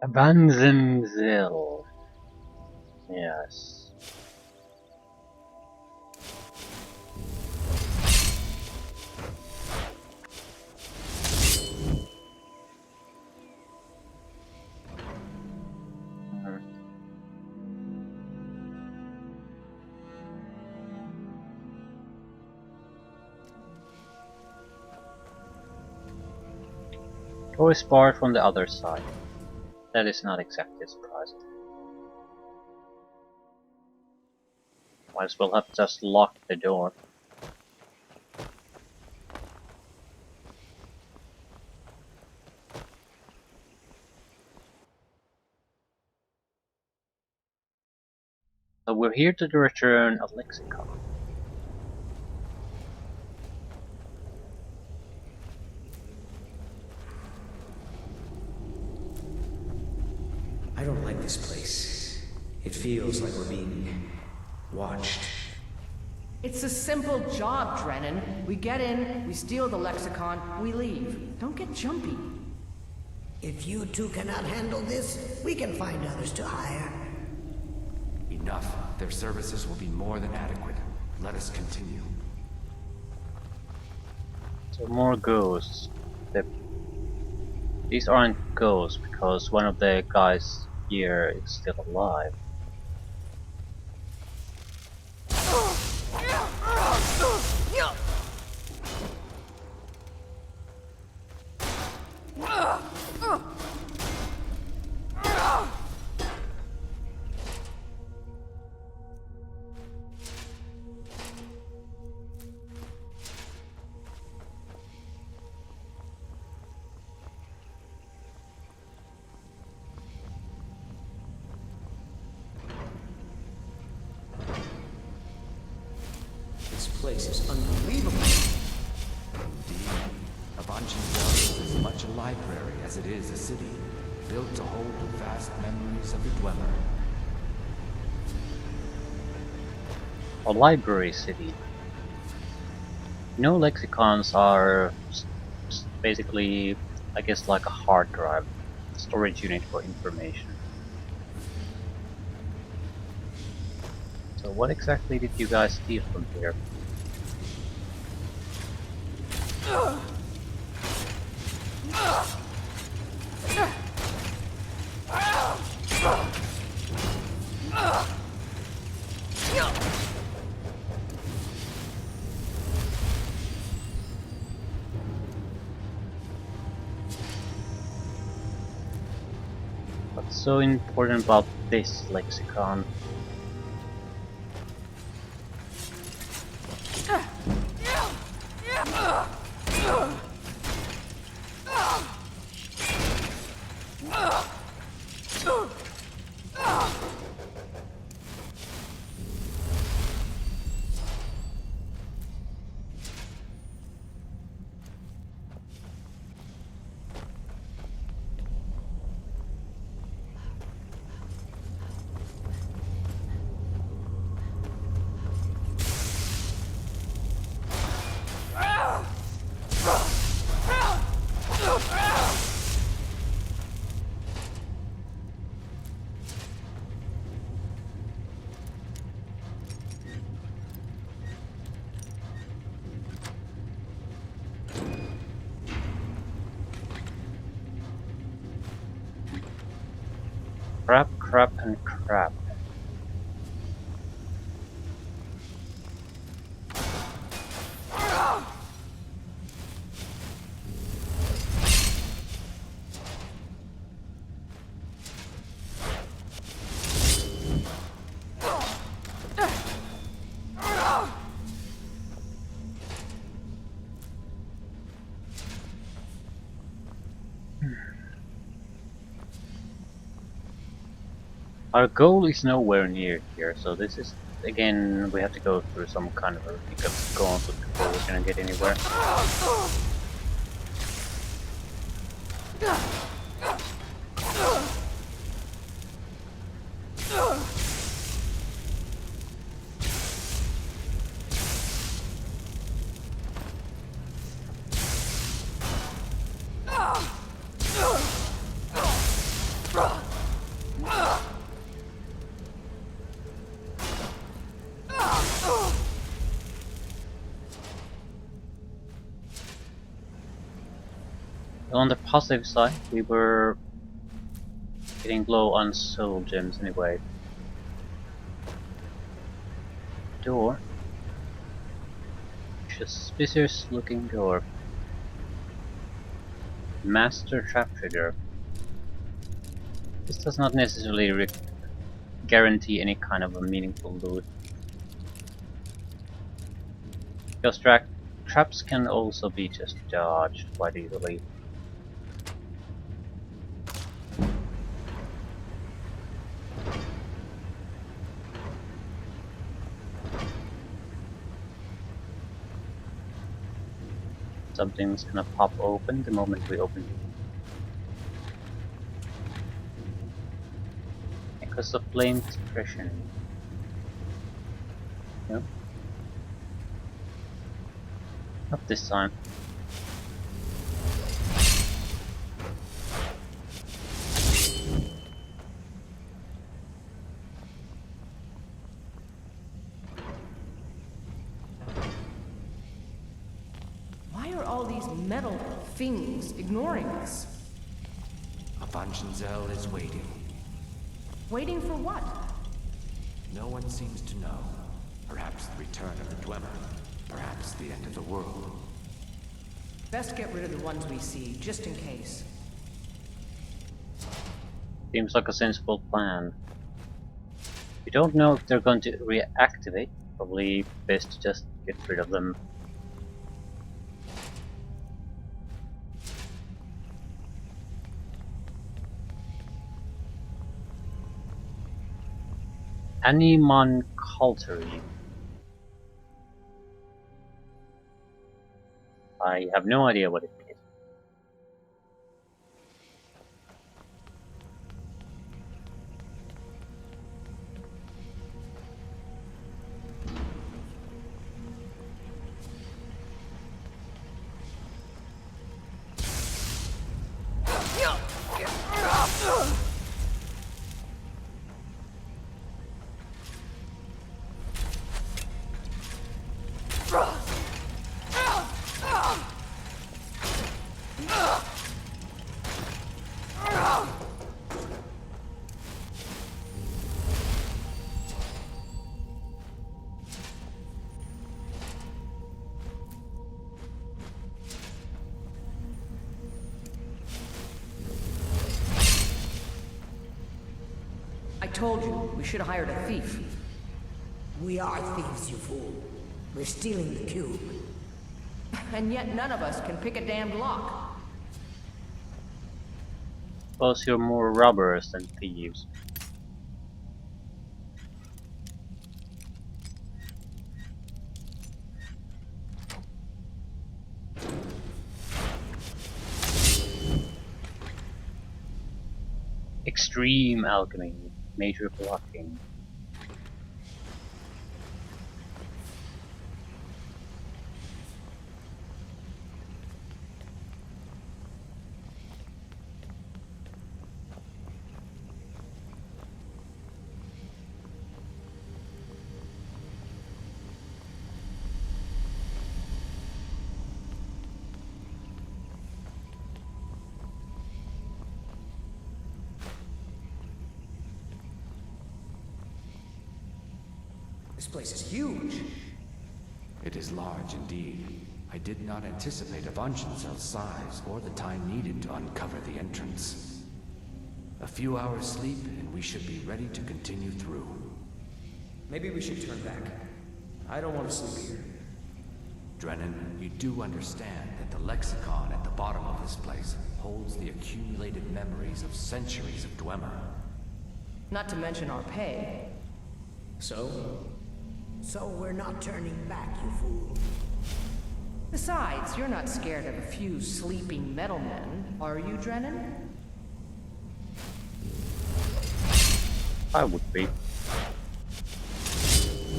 Abanzimzil. Yes. Always barred from the other side. That is not exactly surprising. Might as well have just locked the door. So we're here to return a lexicon. I don't like this place. It feels like we're being watched. It's a simple job, Drennan. We get in, we steal the lexicon, we leave. Don't get jumpy. If you two cannot handle this, we can find others to hire. Enough. Their services will be more than adequate. Let us continue. So more ghosts. These aren't ghosts because one of the guys here is still alive. This place is unbelievable. Indeed, Avanchindel is as much a library as it is a city, built to hold the vast memories of the dwemer. A library city. No, lexicons are basically, I guess, like a hard drive, storage unit for information. So what exactly did you guys steal from here? What's so important about this lexicon? Crap, and crap. Our goal is nowhere near here, so this is, again, we have to go through some kind of a hiccup gauntlet before we're gonna get anywhere. On the positive side, we were getting low on soul gems anyway. Door. Suspicious looking door. Master trap trigger. This does not necessarily guarantee any kind of a meaningful loot. Because traps can also be just dodged quite easily. Something's gonna pop open the moment we open it. Because of flame expression. No? Not this time. Why are all these metal things ignoring us? Avangenzel is waiting. Waiting for what? No one seems to know. Perhaps the return of the dwemer. Perhaps the end of the world. Best get rid of the ones we see, just in case. Seems like a sensible plan. We don't know if they're going to reactivate. Probably best to just get rid of them. Animon Cultery. I have no idea what it is. I told you, we should have hired a thief. We are thieves, you fool. We're stealing the cube. And yet none of us can pick a damned lock. Suppose you're more robbers than thieves. Extreme alchemy, major blocking. This place is huge. It is large indeed. I did not anticipate Avangenzel's size or the time needed to uncover the entrance. A few hours sleep and we should be ready to continue through. Maybe we should turn back. I don't want to sleep here. Drennan, you do understand that the lexicon at the bottom of this place holds the accumulated memories of centuries of dwemer. Not to mention our pay. So? So we're not turning back, you fool. Besides, you're not scared of a few sleeping metal men, are you, Drennan? I would be.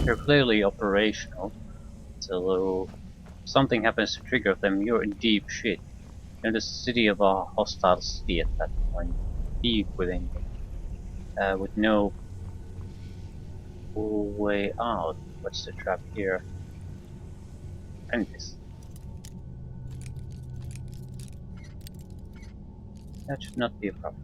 They're clearly operational, so if something happens to trigger them, you're in deep shit. You're in the city of a hostile city at that point, deep within it, with no way out. What's the trap here? And this. That should not be a problem.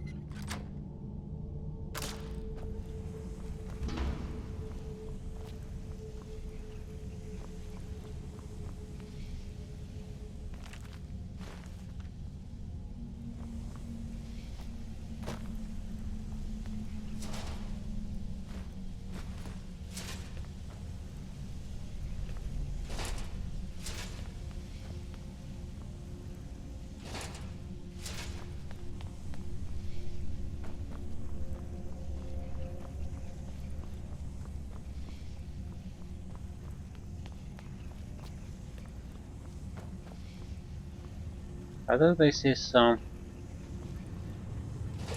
Although this is well,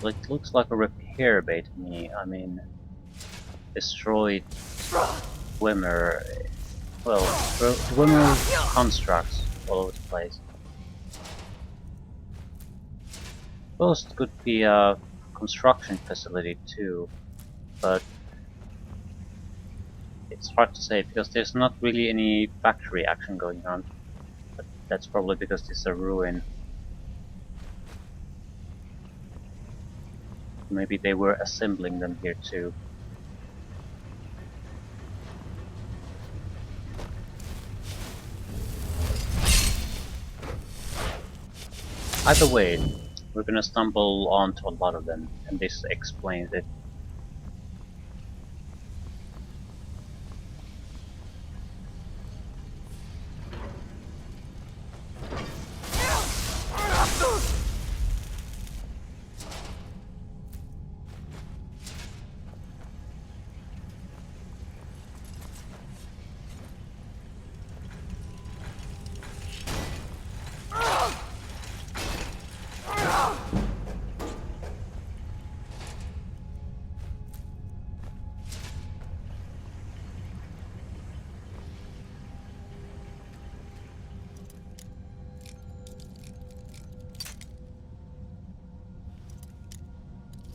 it looks like a repair bay to me. I mean, destroyed dwemer, well, dwemer constructs all over the place. Suppose it could be a construction facility too, but it's hard to say because there's not really any factory action going on. But that's probably because this is a ruin. Maybe they were assembling them here too. Either way, we're gonna stumble onto a lot of them, and this explains it.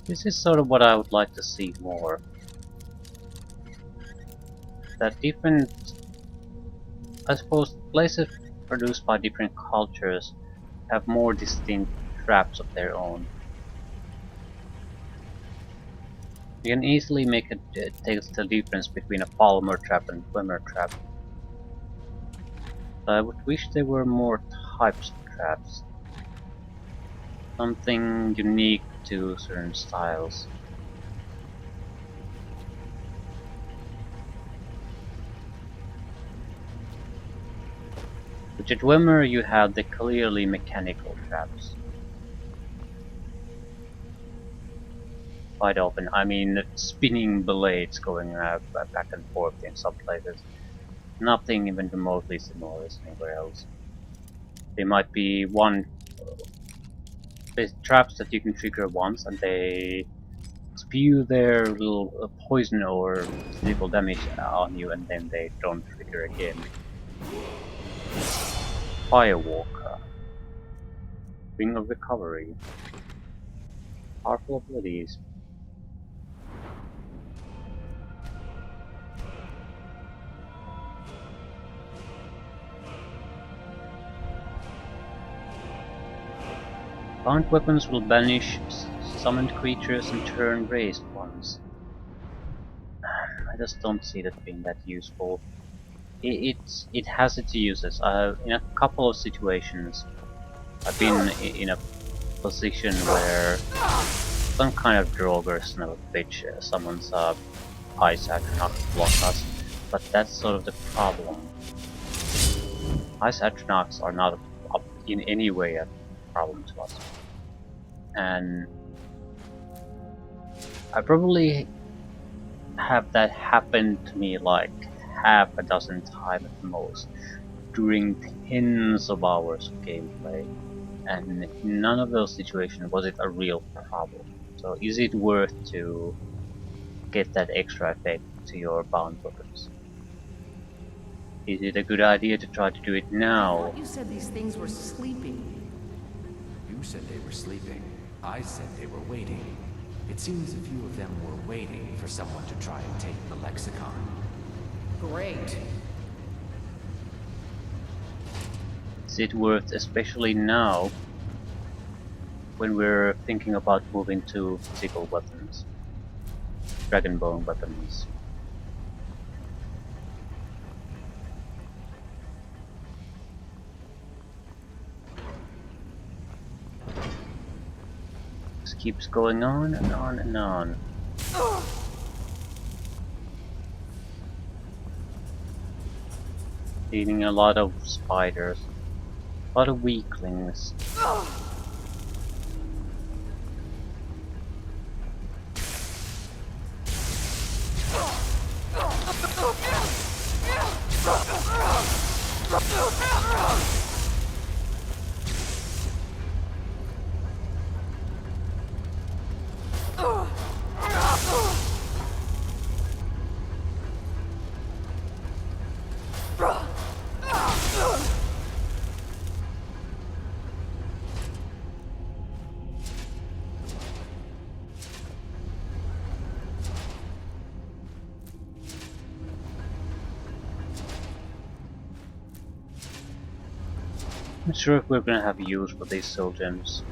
This is sort of what I would like to see more. That different, I suppose, places produced by different cultures have more distinct traps of their own. You can easily make a tell the difference between a palmer trap and dwemer trap. But I would wish there were more types of traps. Something unique to certain styles. With the dwemer you have the clearly mechanical traps. Quite often, I mean spinning blades going back and forth in some places. Nothing even remotely similar as anywhere else. There might be there's traps that you can trigger once and they spew their little poison or physical damage on you and then they don't trigger again. Firewalker. Ring of Recovery. Powerful abilities. Bound weapons will banish summoned creatures and turn raised ones. I just don't see that being that useful. It has its uses. In a couple of situations, I've been in a position where some kind of Droger son of a bitch summons Ice Atronach to block us, but that's sort of the problem. Ice Atronachs are not in any way a problem to us. And I probably have that happen to me like half a dozen times at the most during tens of hours of gameplay, and in none of those situations was it a real problem. So is it worth to get that extra effect to your bound weapons? Is it a good idea to try to do it I now? thought you said these things were sleeping. You said they were sleeping. I said they were waiting. It seems a few of them were waiting for someone to try and take the lexicon. Great. Is it worth, especially now? when we're thinking about moving to physical weapons, dragonbone weapons. This keeps going on and on and on. Eating a lot of spiders, a lot of weaklings. I'm not sure if we're gonna have use for these soul gems.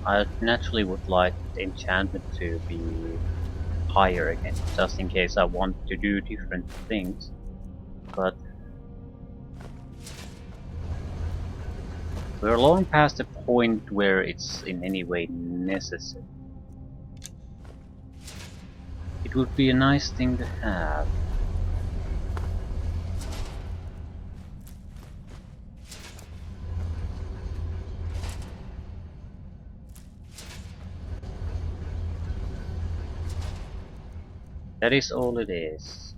I naturally would like the enchantment to be higher again, just in case I want to do different things. But we're long past the point where it's in any way necessary. It would be a nice thing to have. That is all it is.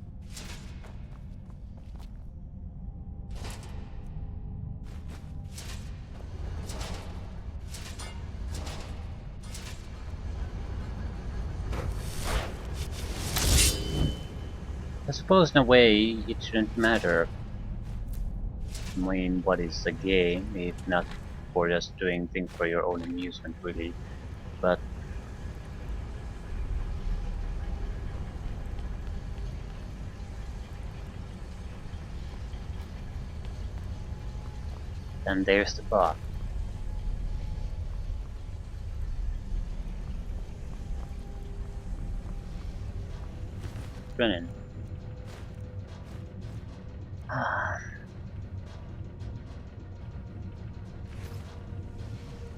I suppose in a way it shouldn't matter. I mean, what is a game if not for just doing things for your own amusement, really? But and there's the bot. Brennan.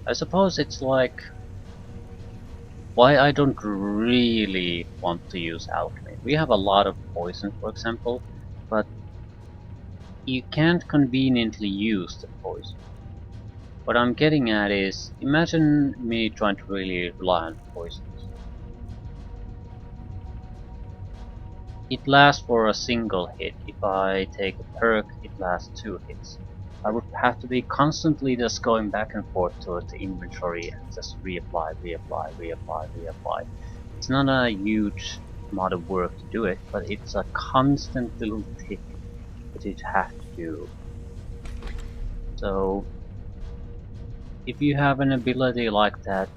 I suppose it's like why I don't really want to use alchemy. We have a lot of poison, for example, but you can't conveniently use the poison. What I'm getting at is, imagine me trying to really rely on poisons. It lasts for a single hit. If I take a perk, it lasts 2 hits. I would have to be constantly just going back and forth to the inventory and just reapply, reapply, reapply, reapply. It's not a huge amount of work to do it, but it's a constant little tick that you have to do. So if you have an ability like that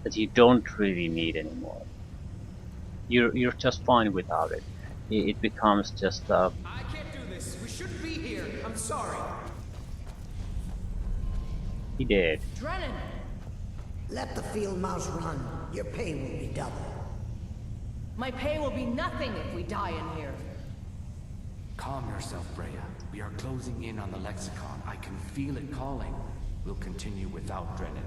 that you don't really need anymore, you're just fine without it. It becomes just a... I can't do this. We shouldn't be here. I'm sorry. He did. Drennan! Let the field mouse run. Your pay will be double. My pay will be nothing if we die in here. Calm yourself, Breya. We are closing in on the lexicon. I can feel it calling. We'll continue without Drennan.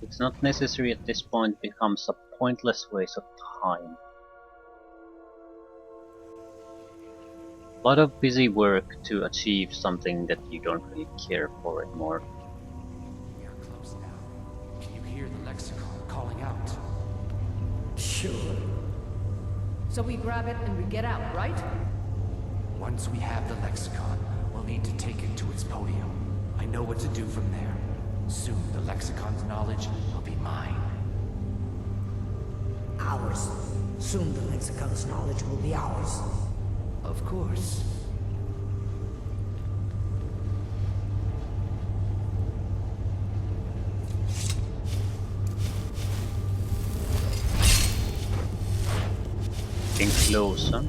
It's not necessary at this point, it becomes a pointless waste of time. A lot of busy work to achieve something that you don't really care for anymore. We are close now. Can you hear the lexicon calling out? Sure. So we grab it and we get out, right? Once we have the lexicon, we'll need to take it to its podium. I know what to do from there. Soon the lexicon's knowledge will be mine. Ours. Soon the lexicon's knowledge will be ours. Of course. Getting closer.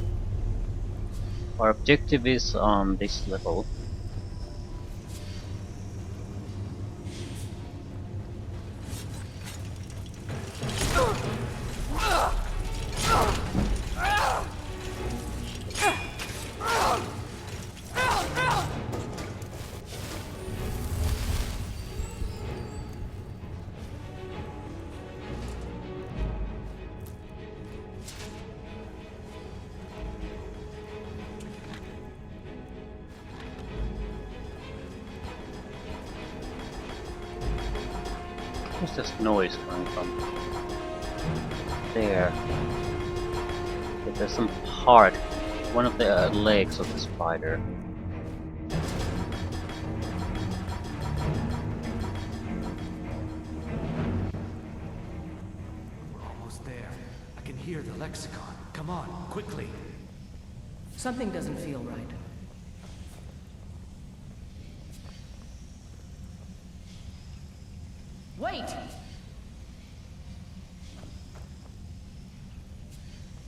Our objective is on this level. Where's this noise coming from? There. Okay, there's some part, one of the legs of the spider. We're almost there. I can hear the lexicon. Come on, quickly. Something doesn't feel right. Wait!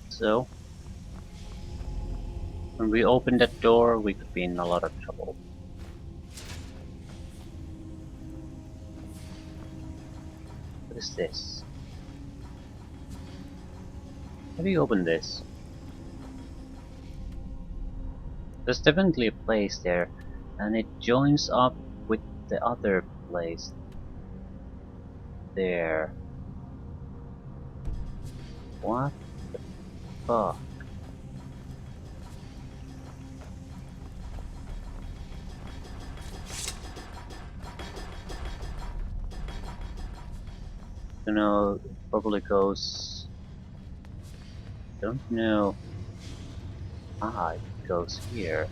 So, when we open that door, we could be in a lot of trouble. What is this? How do you open this? There's definitely a place there, and it joins up with the other place. There. What the fuck? You know, it probably goes. Don't know. Ah, it goes here.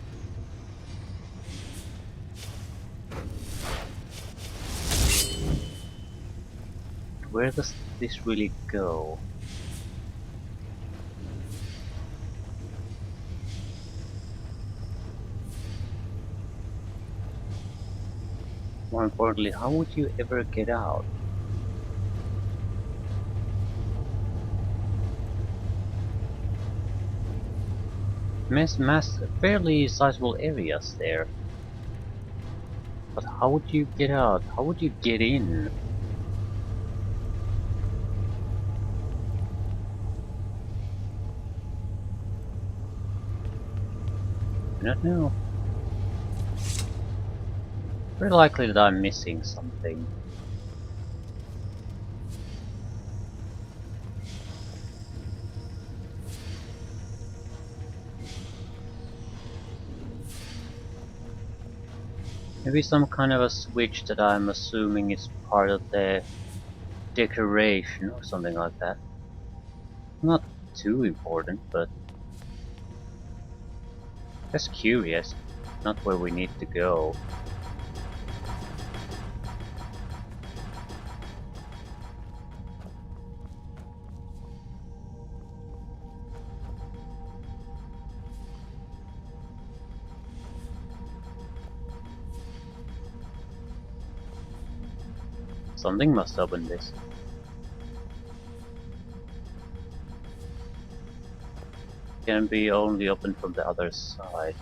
Where does this really go? More importantly, how would you ever get out? Fairly sizable areas there. But how would you get out? How would you get in? I don't know. Very likely that I'm missing something. Maybe some kind of a switch that I'm assuming is part of the decoration or something like that. Not too important, but just curious. Not where we need to go. Something must open this. Can be only opened from the other side.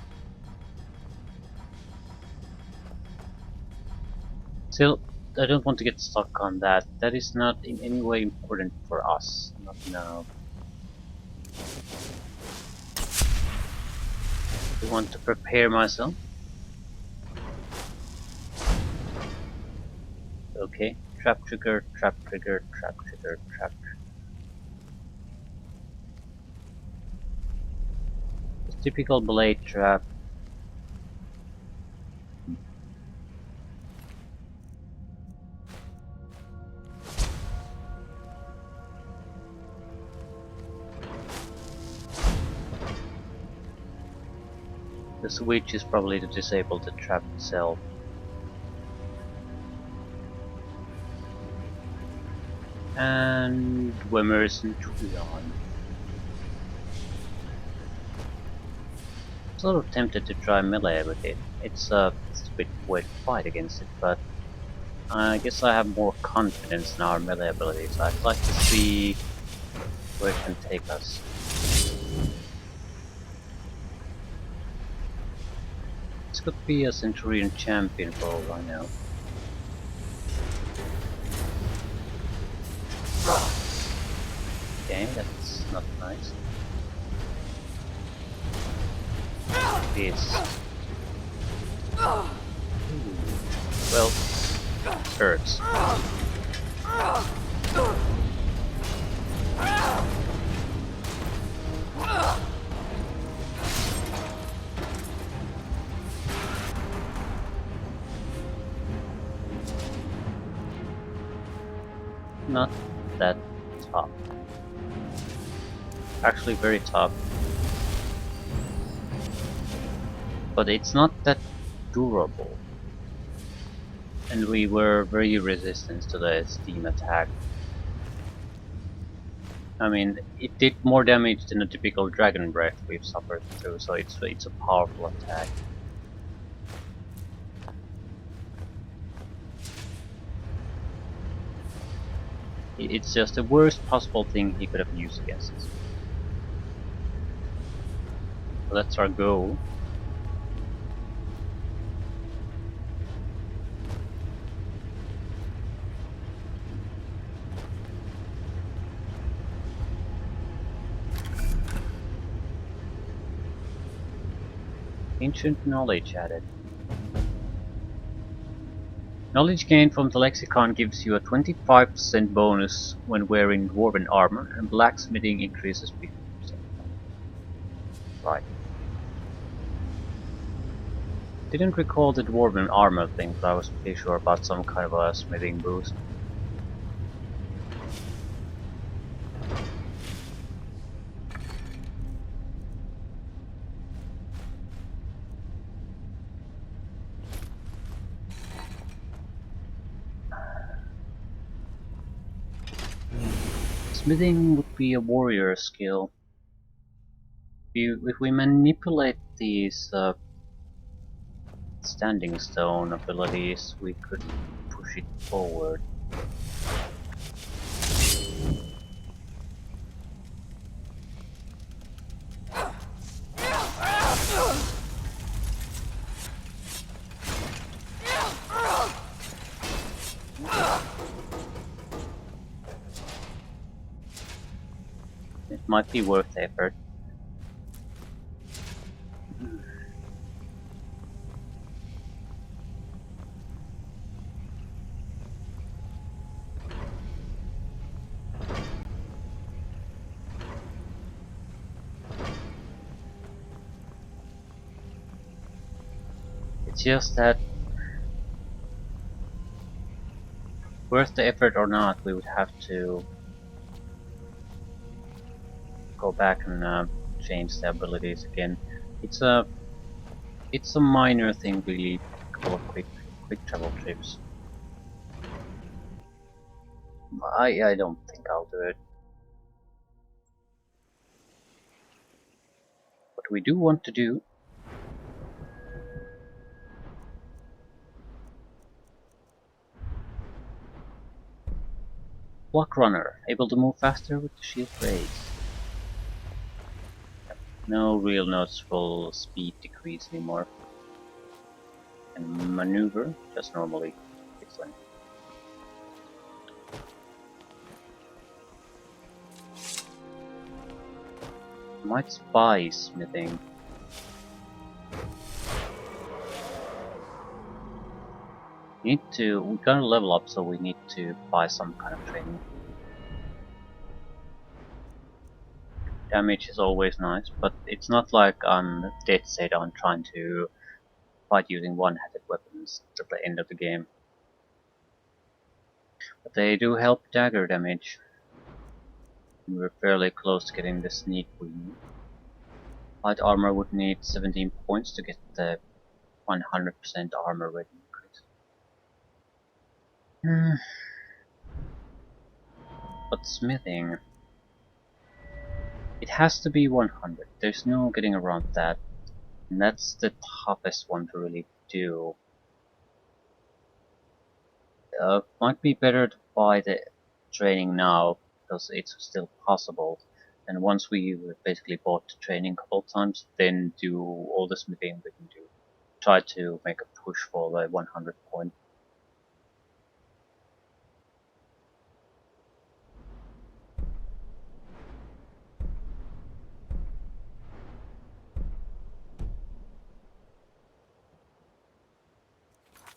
Still, I don't want to get stuck on that. That is not in any way important for us. Not now. I want to prepare myself. Okay. Trap trigger, trap trigger, trap trigger, trap trigger. Typical blade trap. The switch is probably to disable the trap itself. And dwemer and Trillion. Sort of tempted to try melee with it. It's a bit weird to fight against it, but I guess I have more confidence in our melee abilities. I'd like to see where it can take us. This could be a Centurion champion for all I know. Okay, that's not nice. This. Well, hurts. Not that tough. Actually very tough. But it's not that durable. And we were very resistant to the steam attack. I mean, it did more damage than a typical dragon breath we've suffered through, so it's a powerful attack. It's just the worst possible thing he could have used against us. So that's our goal. Ancient knowledge added. Knowledge gained from the lexicon gives you a 25% bonus when wearing dwarven armor, and blacksmithing increases 50%. Right. Didn't recall the dwarven armor thing, but I was pretty sure about some kind of a smithing boost. Smithing would be a warrior skill. If we manipulate these standing stone abilities, we could push it forward. It might be worth the effort. It's just that, worth the effort or not, we would have to go back and change the abilities again. It's a minor thing, really. A couple of quick travel trips. I don't think I'll do it. What we do want to do, Block Runner, able to move faster with the shield raise. No real noticeable speed decrease anymore. And maneuver, just normally. Excellent. Might spy smithing. We gotta level up, so we need to buy some kind of training. Damage is always nice, but it's not like I'm dead set on trying to fight using one-handed weapons at the end of the game. But they do help dagger damage. And we're fairly close to getting the sneak we need. Light armor would need 17 points to get the 100% armor rating increase. But smithing, it has to be 100. There's no getting around that. And that's the toughest one to really do. Might be better to buy the training now, because it's still possible. And once we basically bought the training a couple times, then do all the smithing we can do. try to make a push for the 100 point.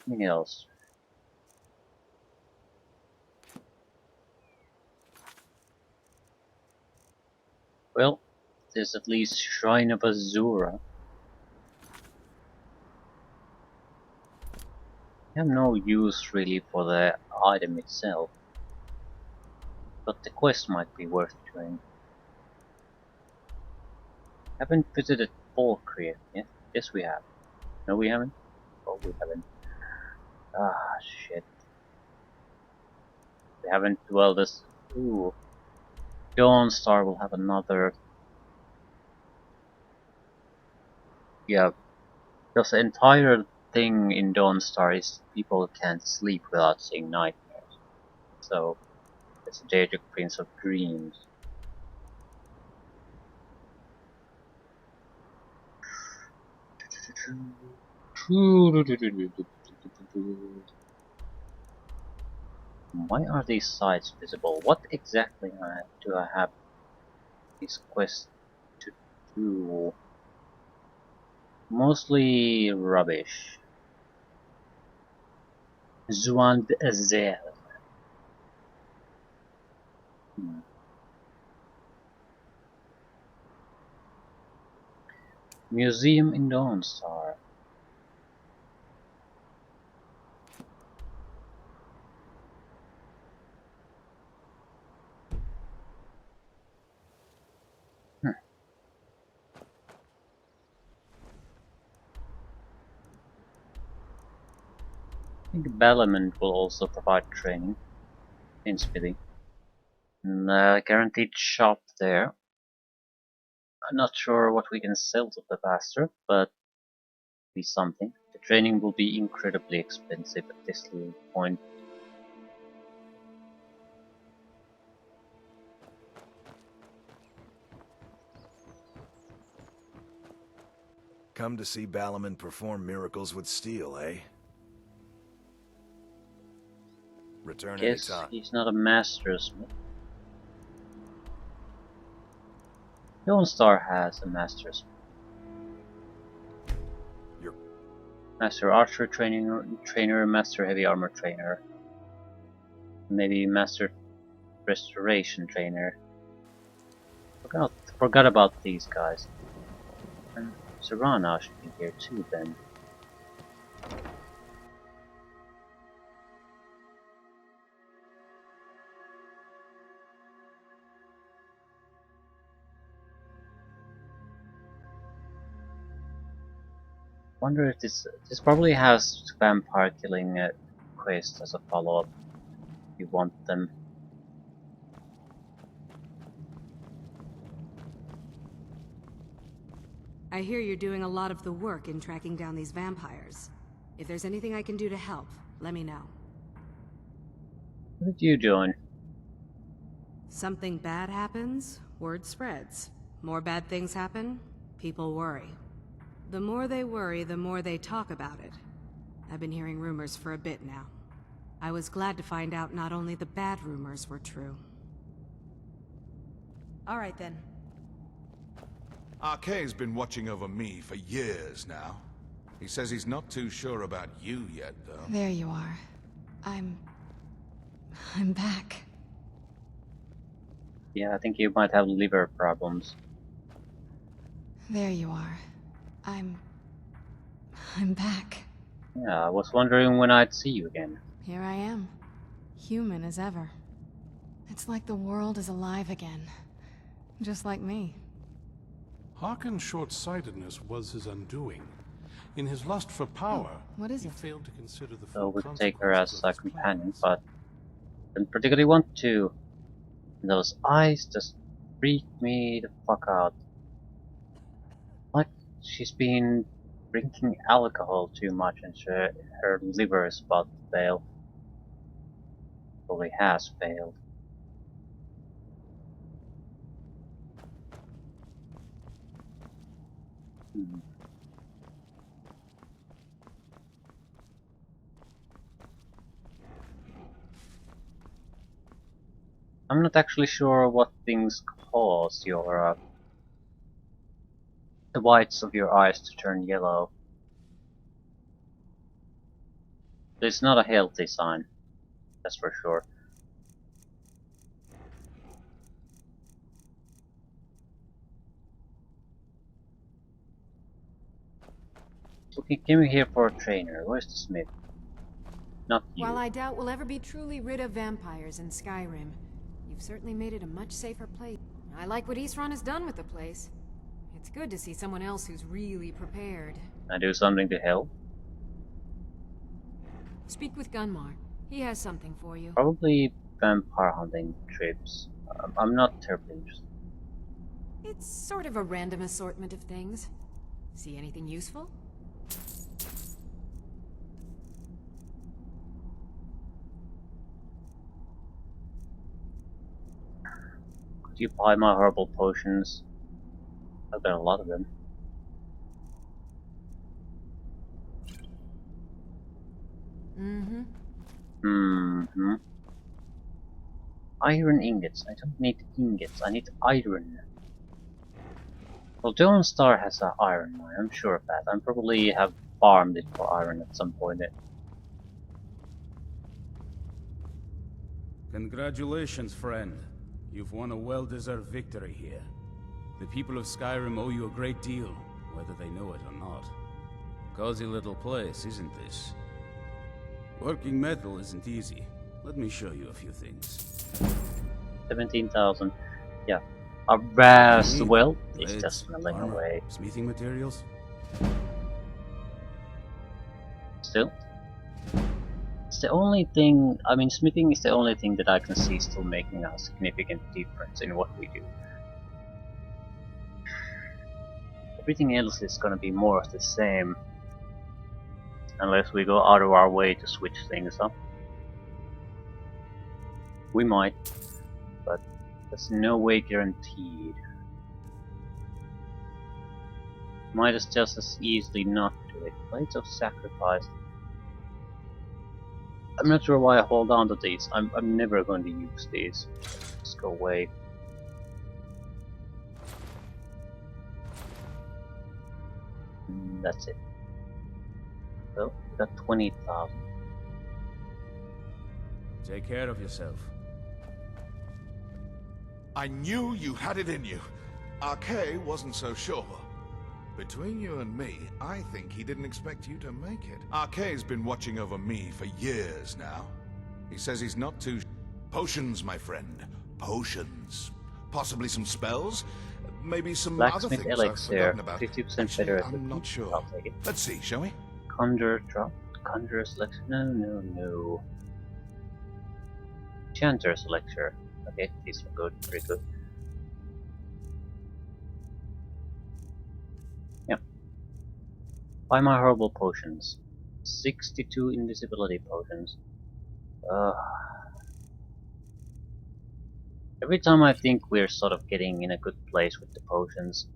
Anything else? Well, there's at least Shrine of Azura. I have no use really for the item itself, but the quest might be worth doing. Haven't visited Valkyrie yet? Yes we have. No we haven't? Oh we haven't. Ah shit. We haven't dwelled this. Ooh. Dawnstar will have another. Yeah, because the entire thing in Dawnstar is people can't sleep without seeing nightmares. So it's a Daedric Prince of Dreams. Why are these sites visible? What exactly do I have this quest to do? Mostly rubbish. Zuand Azel. Museum in Dawnstar. I think Balamant will also provide training in Smithy. And guaranteed shop there. I'm not sure what we can sell to the bastard, but be something. The training will be incredibly expensive at this little point. Come to see Balaman perform miracles with steel, eh? Return Guess anytime. he's not a master smith. Dawnstar has a master smith. You're... Master archer trainer, master heavy armor trainer. Maybe master restoration trainer. Forgot about these guys. And Serana should be here too then. Wonder if this probably has vampire killing quest as a follow-up if you want them. I hear you're doing a lot of the work in tracking down these vampires. If there's anything I can do to help, let me know. What did you join? Something bad happens, word spreads. More bad things happen, people worry. The more they worry, the more they talk about it. I've been hearing rumors for a bit now. I was glad to find out not only the bad rumors were true. All right then. Arkay's been watching over me for years now. He says he's not too sure about you yet, though. There you are. I'm back. Yeah, I think you might have liver problems. There you are. I'm back. Yeah, I was wondering when I'd see you again. Here I am. Human as ever. It's like the world is alive again. Just like me. Harkon's short-sightedness was his undoing. In his lust for power, what is he it? failed to consider the So full we could take her as consequences a of his companion, plans. but didn't particularly want to. Those eyes just freak me the fuck out. Like she's been drinking alcohol too much and her liver is about to fail. Probably has failed. I'm not actually sure what things cause your the whites of your eyes to turn yellow. It's not a healthy sign, that's for sure. Okay, came here for a trainer. Where's the smith? Not you. While I doubt we'll ever be truly rid of vampires in Skyrim, you've certainly made it a much safer place. I like what Eastron has done with the place. It's good to see someone else who's really prepared. I do something to help? Speak with Gunmar. He has something for you. Probably vampire hunting trips. I'm not terribly interested. It's sort of a random assortment of things. See anything useful? Could you buy my herbal potions? I've got a lot of them. Mm-hmm. Iron ingots. I don't need ingots. I need iron. Well, Dawn Star has an iron mine. I'm sure of that. I probably have farmed it for iron at some point. Congratulations, friend. You've won a well-deserved victory here. The people of Skyrim owe you a great deal, whether they know it or not. Cozy little place, isn't this? Working metal isn't easy. Let me show you a few things. 17,000. Yeah. A brass well is Blades, just milling armor, away. smithing materials. Still. It's the only thing, I mean, smithing is the only thing that I can see still making a significant difference in what we do. Everything else is gonna be more of the same. Unless we go out of our way to switch things up. We might, but that's no way guaranteed. Might as just as easily not do it. Blades of Sacrifice. I'm not sure why I hold on to these. I'm never going to use these. Just go away. That's it. Well, we got 20,000. Take care of yourself. I knew you had it in you. Archay wasn't so sure. Between you and me, I think he didn't expect you to make it. Arcay's been watching over me for years now. He says he's not too... Potions, my friend. Potions. Possibly some spells? Maybe some other Blacksmith things I've elixir, forgotten about. 50% better. I'm not sure. I'll take it. Let's see, shall we? Conjurer's elixir. No. Chanter's elixir. Okay, these are good, pretty good. Yeah. Buy my herbal potions. 62 invisibility potions. Every time I think we're sort of getting in a good place with the potions,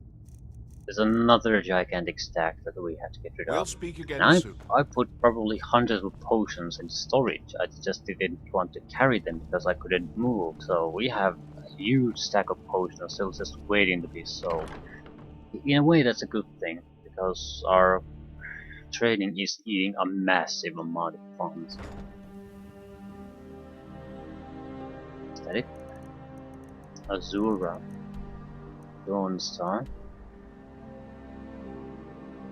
there's another gigantic stack that we have to get rid of. We'll speak again And soon. I put probably hundreds of potions in storage. I just didn't want to carry them because I couldn't move. So we have a huge stack of potions still just waiting to be sold. In a way, that's a good thing because our trading is eating a massive amount of funds. Is that it? Azura. Dawn Star.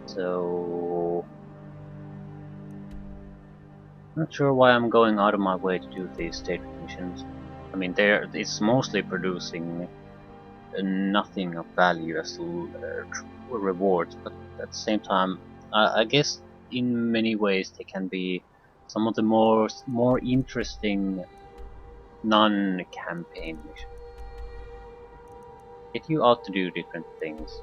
So... not sure why I'm going out of my way to do these state missions. I mean, it's mostly producing nothing of value as rewards, but at the same time, I guess in many ways they can be some of the more interesting non-campaign missions. Get you out to do different things.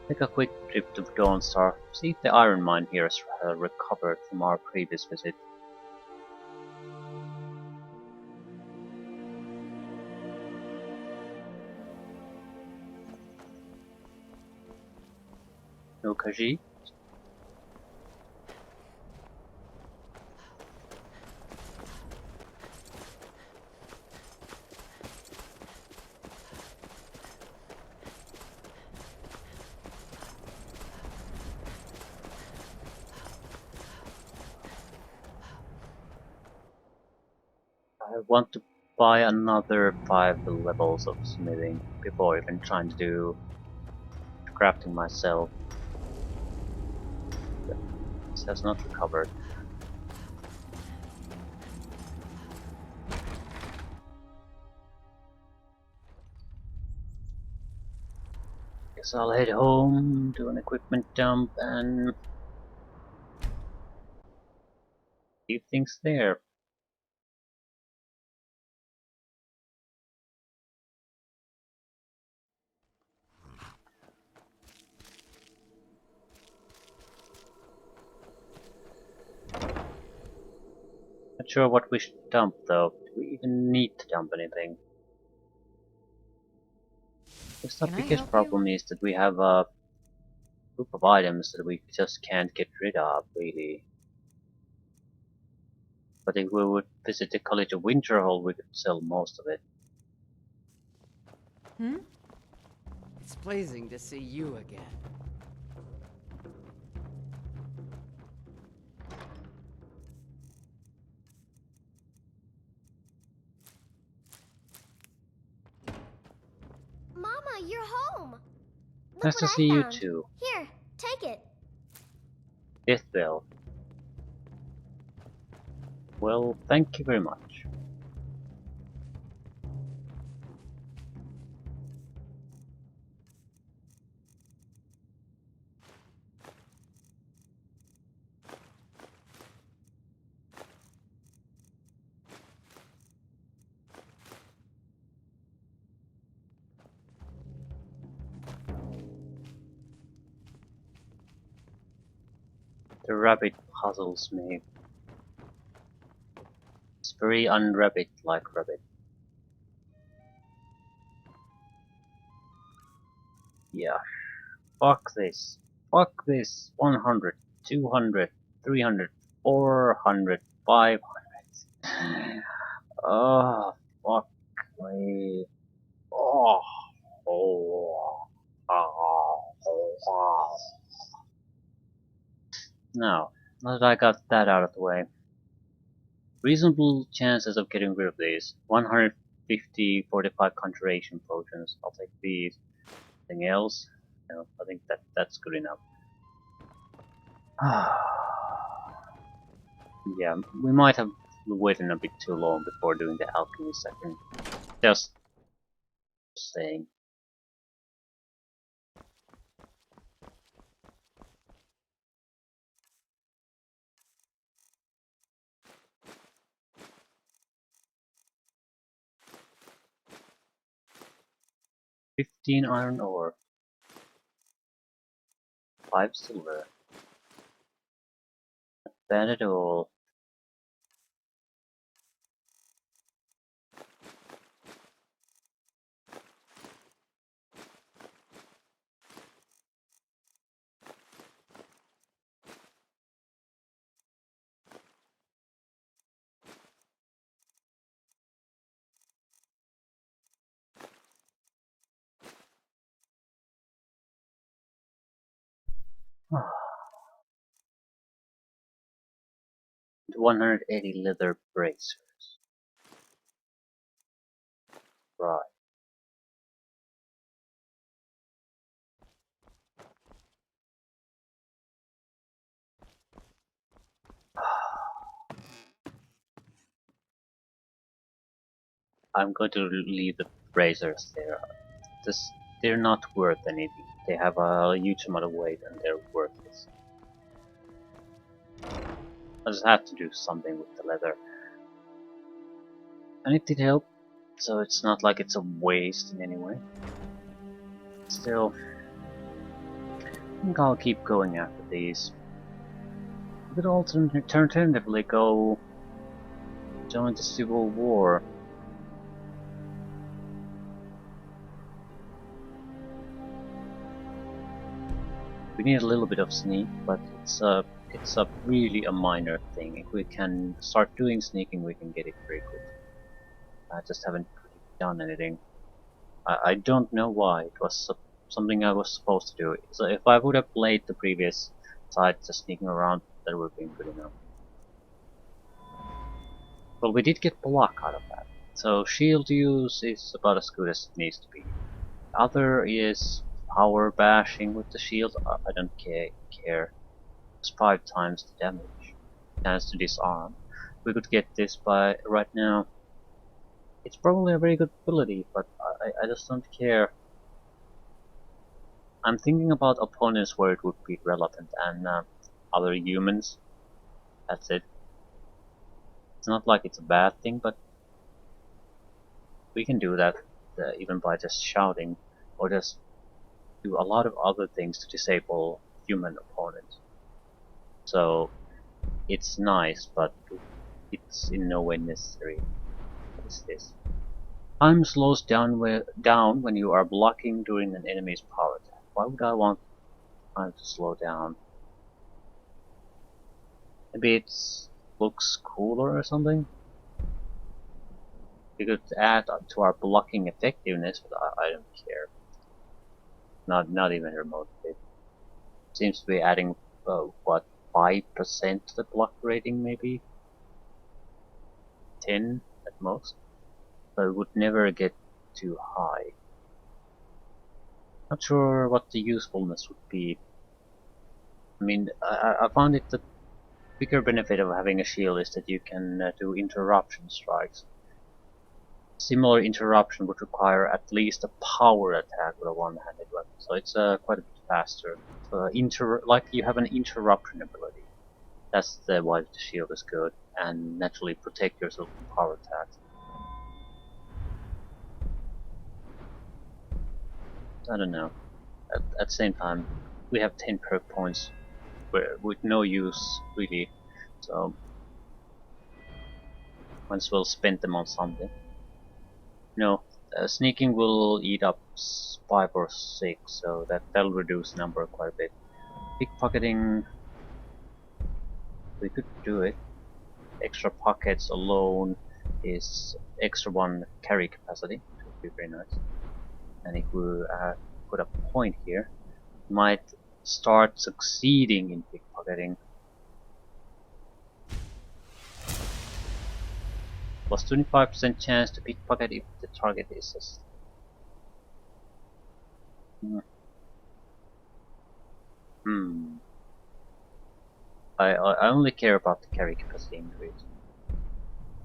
Take a quick trip to Dawnstar, see if the iron mine here is recovered from our previous visit. No Kaji. I want to buy another 5 levels of smithing before even trying to do crafting myself. This has not recovered. Guess I'll head home, do an equipment dump, and leave things there. Not sure what we should dump though. Do we even need to dump anything? Because the Can I biggest help problem is that we have a group of items that we just can't get rid of, really. But if we would visit the College of Winterhold, we could sell most of it. Hmm? It's pleasing to see you again. Mama, you're home. Look Nice what to I see you found. too. Here, take it. Deathbell. Well, thank you very much. The rabbit puzzles me. It's very unrabbit-like rabbit. Yeah. Fuck this. Fuck this. 100, 200, 300, 400, 500. Oh, fuck me. Oh. Oh. Oh. Now, now that I got that out of the way, reasonable chances of getting rid of these. 150 45 conjuration potions. I'll take these. Anything else? No, I think that's good enough. Yeah, we might have waited a bit too long before doing the alchemy section. Just saying. "15 iron ore, 5 silver. Not bad at all." And 180 leather bracers. Right. I'm going to leave the bracers there. They're not worth anything. They have a huge amount of weight and they're worthless. I just have to do something with the leather. And it did help, so it's not like it's a waste in any way. Still, I think I'll keep going after these. We could alternatively go join the Civil War. We We need a little bit of sneak, but it's a really a minor thing. If we can start doing sneaking, we can get it very quick. I just haven't really done anything. I don't know why. It was something I was supposed to do. So if I would have played the previous side just sneaking around, that would have been good enough. Well, we did get block out of that. So shield use is about as good as it needs to be. Other is power bashing with the shield. I don't care. It's 5 times the damage. Chance to disarm. We could get this by right now. It's probably a very good ability, but I just don't care. I'm thinking about opponents where it would be relevant, and other humans. That's it. It's not like it's a bad thing, but we can do that even by just shouting, or just do a lot of other things to disable human opponents. So it's nice, but it's in no way necessary. What is this? Time slows down when you are blocking during an enemy's power attack. Why would I want time to slow down? Maybe it looks cooler or something? We could add to our blocking effectiveness, but I don't care. Not even remotely. Seems to be adding what, 5% to the block rating, maybe 10 at most. So it would never get too high. Not sure what the usefulness would be. I mean, I found it the bigger benefit of having a shield is that you can do interruption strikes. Similar interruption would require at least a power attack with a one-handed weapon, so it's quite a bit faster. Like you have an interruption ability. That's why the shield is good, and naturally protect yourself from power attacks. I don't know. At the same time, we have 10 perk points with no use really, so might as well spend them on something. No, sneaking will eat up 5 or 6, so that'll reduce number quite a bit. Pickpocketing, we could do it. Extra pockets alone is extra 1 carry capacity, which would be very nice. And if we put a point here, we might start succeeding in pickpocketing. Plus 25% chance to pickpocket if the target is I only care about the carry capacity increase.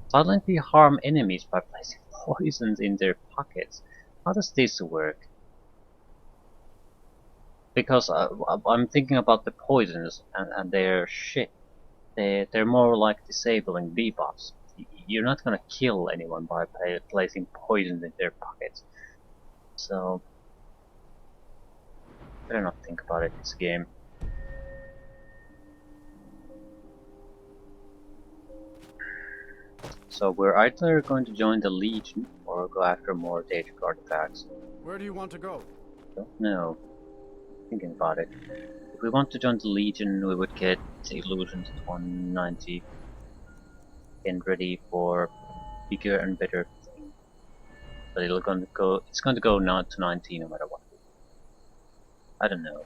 Silently harm enemies by placing poisons in their pockets. How does this work? Because I'm thinking about the poisons and their shit. They're more like disabling debuffs. You're not gonna kill anyone by placing poison in their pockets. So, better not think about it this game. So we're either going to join the Legion or go after more data artifacts. Where do you want to go? Don't know. Thinking about it. If we want to join the Legion, we would get the illusions at 190. Get ready for bigger and better things. But it's going to go not to 90 no matter what. I don't know.